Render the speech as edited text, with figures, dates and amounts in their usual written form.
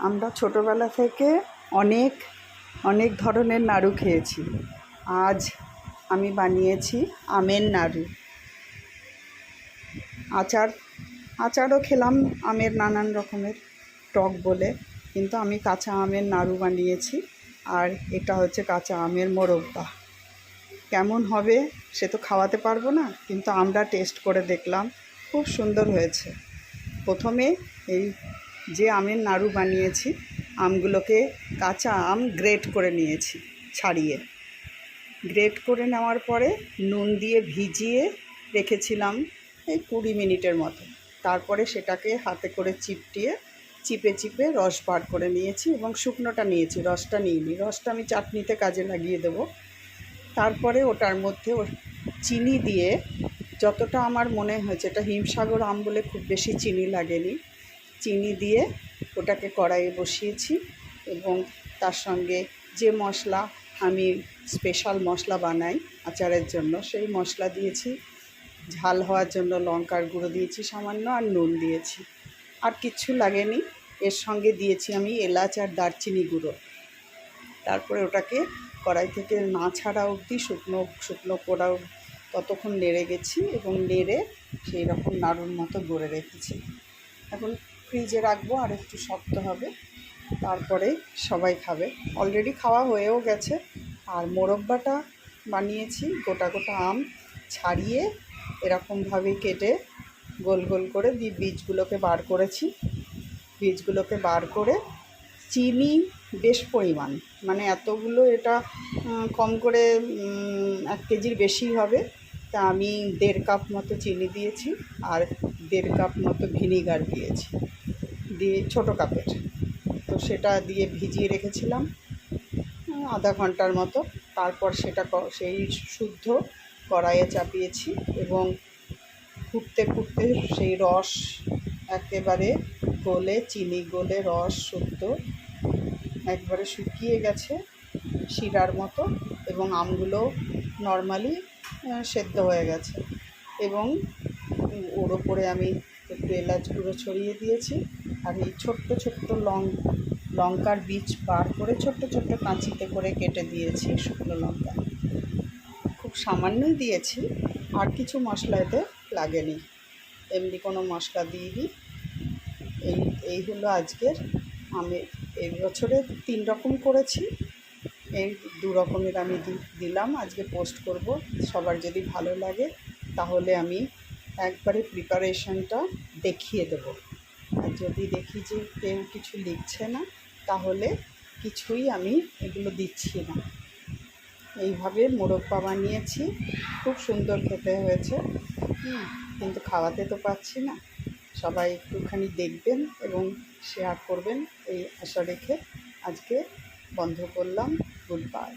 আমরা ছোটোবেলা থেকে অনেক অনেক ধরনের নাড়ু খেয়েছি। আজ আমি বানিয়েছি আমের নাড়ু। আচারও খেলাম আমের নানান রকমের টক বলে, কিন্তু আমি কাঁচা আমের নাড়ু বানিয়েছি। আর এটা হচ্ছে কাঁচা আমের মোরব্বা। কেমন হবে সে তো খাওয়াতে পারবো না, কিন্তু আমরা টেস্ট করে দেখলাম, খুব সুন্দর হয়েছে। প্রথমে এই যে আমের নাড়ু বানিয়েছি, আমগুলোকে কাঁচা আম গ্রেট করে নিয়েছি, ছাড়িয়ে গ্রেট করে নেওয়ার পরে নুন দিয়ে ভিজিয়ে রেখেছিলাম এই 20 মিনিটের মতো। তারপরে সেটাকে হাতে করে চিপে চিপে রস বার করে নিয়েছি, এবং শুকনোটা নিয়েছি, রসটা নিইনি। রসটা আমি চাটনিতে কাজে লাগিয়ে দেবো। তারপরে ওটার মধ্যে চিনি দিয়ে, যতটা আমার মনে হয়েছে, এটা হিমসাগর আম বলে খুব বেশি চিনি লাগেনি, চিনি দিয়ে ওটাকে কড়াইয়ে বসিয়েছি। এবং তার সঙ্গে যে মশলা, আমি স্পেশাল মশলা বানাই আচারের জন্য, সেই মশলা দিয়েছি। ঝাল হওয়ার জন্য লঙ্কার গুঁড়ো দিয়েছি সামান্য, আর নুন দিয়েছি, আর কিচ্ছু লাগেনি। এর সঙ্গে দিয়েছি আমি এলাচ আর দারচিনি গুঁড়ো। তারপরে ওটাকে কড়াই থেকে না ছাড়া অবধি, শুকনো শুকনো পোড়া ততক্ষণ নেড়ে গেছি, এবং নেড়ে সেই রকম নাড়ুর মতো গড়ে রেখেছি। এখন ফ্রিজে রাখবো, আর একটু শক্ত হবে, তারপরে সবাই খাবে। অলরেডি খাওয়া হয়েও গেছে। আর মোরব্বাটা বানিয়েছি গোটা গোটা আম ছাড়িয়ে এরকমভাবে কেটে গোল গোল করে বীজগুলোকে বার করেছি। বীজগুলোকে বার করে চিনি বেশ পরিমাণ, মানে এতগুলো, এটা কম করে 1 কেজির বেশি হবে, তা আমি 1.5 কাপ মতো চিনি দিয়েছি, আর 1.5 কাপ মতো ভিনিগার দিয়েছি, দিয়ে ছোটো কাপের। তো সেটা দিয়ে ভিজিয়ে রেখেছিলাম আধা ঘন্টার মতো। তারপর সেটা সেই শুদ্ধ কড়াইয়ে চাপিয়েছি, এবং ফুটতে ফুটতে সেই রস একেবারে গলে, চিনি গলে রস শুদ্ধ একবারে শুকিয়ে গেছে শিরার মতো, এবং আমগুলো নর্মালি সেদ্ধ হয়ে গেছে। এবং ওর ওপরে আমি একটু এলাচ গুঁড়ো ছড়িয়ে দিয়েছি, আর এই ছোট্ট ছোট্ট লঙ্কার বীজ বার করে ছোট্ট ছোট্ট কাঁচিতে করে কেটে দিয়েছি, শুকনো লঙ্কা খুব সামান্যই দিয়েছি, আর কিছু মশলা এতে লাগেনি, এমনি কোনো মশলা দিইনি। এই হলো আজকের আমি এই বছরে 3 রকম করেছি, এই 2 রকমের আমি দিলাম, আজকে পোস্ট করব। সবার যদি ভালো লাগে তাহলে আমি একবারে প্রিপারেশনটা দেখিয়ে দেব। আর যদি দেখি যে কেউ কিছু লিখছে না, তাহলে কিছুই আমি এগুলো দিচ্ছি না। এইভাবে মোরব্বা বানিয়েছি, খুব সুন্দর খেতে হয়েছে। কিন্তু খাওয়াতে তো পাচ্ছি না। সবাই একটুখানি দেখবেন এবং শেয়ার করবেন, এই আশা রেখে আজকে বন্ধ করলাম। Good bye.